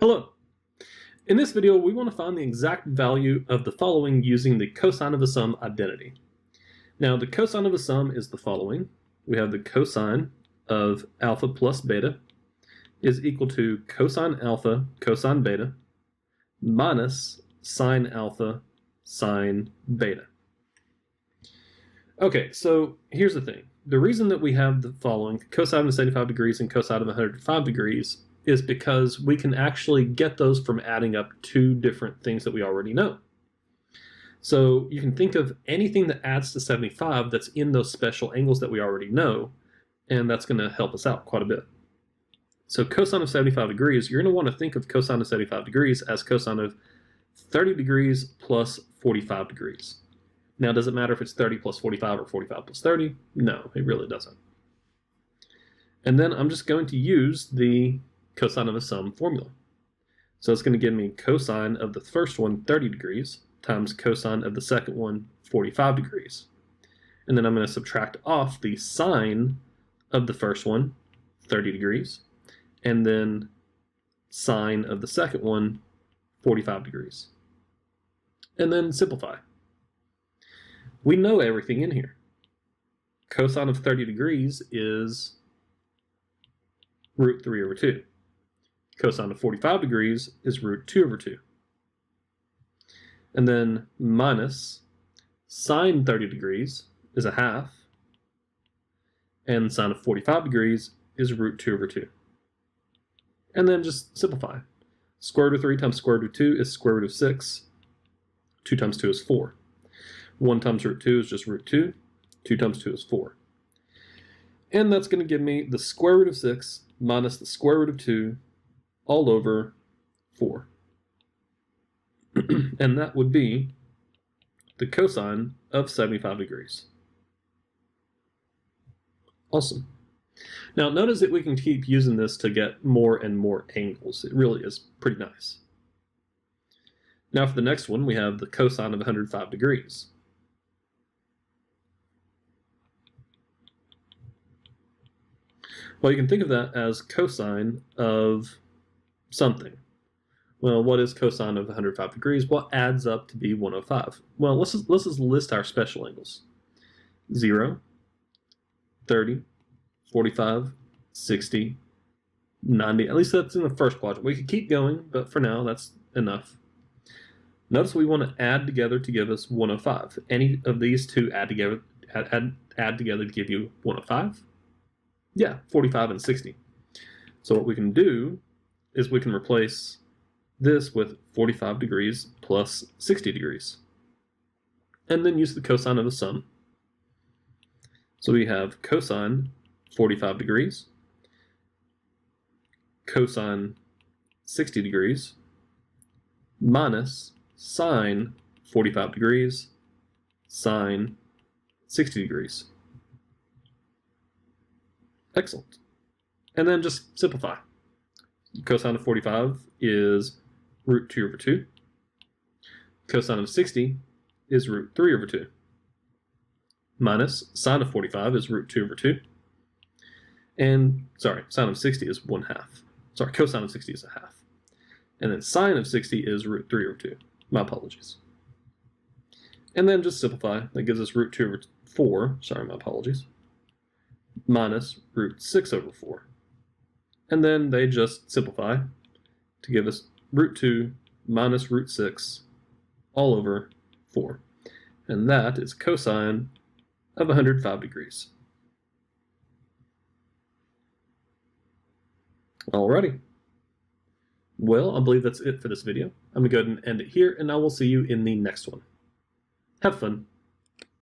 Hello. In this video, we want to find the exact value of the following using the cosine of a sum identity. Now, the cosine of a sum is the following. We have the cosine of alpha plus beta is equal to cosine alpha cosine beta minus sine alpha sine beta. Okay, so here's the thing. The reason that we have the following, cosine of 75 degrees and cosine of 105 degrees, is because we can actually get those from adding up two different things that we already know. So you can think of anything that adds to 75 that's in those special angles that we already know, and that's going to help us out quite a bit. So cosine of 75 degrees, you're going to want to think of cosine of 75 degrees as cosine of 30 degrees plus 45 degrees. Now, does it matter if it's 30 plus 45 or 45 plus 30? No, it really doesn't. And then I'm just going to use the cosine of a sum formula. So it's going to give me cosine of the first one 30 degrees times cosine of the second one 45 degrees. And then I'm going to subtract off the sine of the first one 30 degrees and then sine of the second one 45 degrees. And then simplify. We know everything in here. Cosine of 30 degrees is root 3 over 2. Cosine of 45 degrees is root 2 over 2. And then minus sine 30 degrees is a half, and sine of 45 degrees is root 2 over 2. And then just simplify. Square root of 3 times square root of 2 is square root of 6. 2 times 2 is 4. 1 times root 2 is just root 2. 2 times 2 is 4. And that's going to give me the square root of 6 minus the square root of 2 all over 4. And that would be the cosine of 75 degrees. Awesome. Now notice that we can keep using this to get more and more angles. It really is pretty nice. Now for the next one, we have the cosine of 105 degrees. Well, you can think of that as cosine of something. Well, what is cosine of 105 degrees? What adds up to be 105? Well, let's just list our special angles. 0, 30, 45, 60, 90. At least that's in the first quadrant. We could keep going, but for now, that's enough. Notice we want to add together to give us 105. Any of these two add together to give you 105? Yeah, 45 and 60. So what we can do is we can replace this with 45 degrees plus 60 degrees. And then use the cosine of the sum. So we have cosine 45 degrees, cosine 60 degrees, minus sine 45 degrees, sine 60 degrees. Excellent. And then just simplify. Cosine of 45 is root 2 over 2. Cosine of 60 is root 3 over 2. Minus sine of 45 is root 2 over 2. And, sine of 60 is 1/2. Cosine of 60 is a half. And then sine of 60 is root 3 over 2. My apologies. And then just simplify. That gives us root 2 over 4. My apologies. Minus root 6 over 4. And then they just simplify to give us root 2 minus root 6 all over 4. And that is cosine of 105 degrees. Alrighty. Well, I believe that's it for this video. I'm going to go ahead and end it here, and I will see you in the next one. Have fun.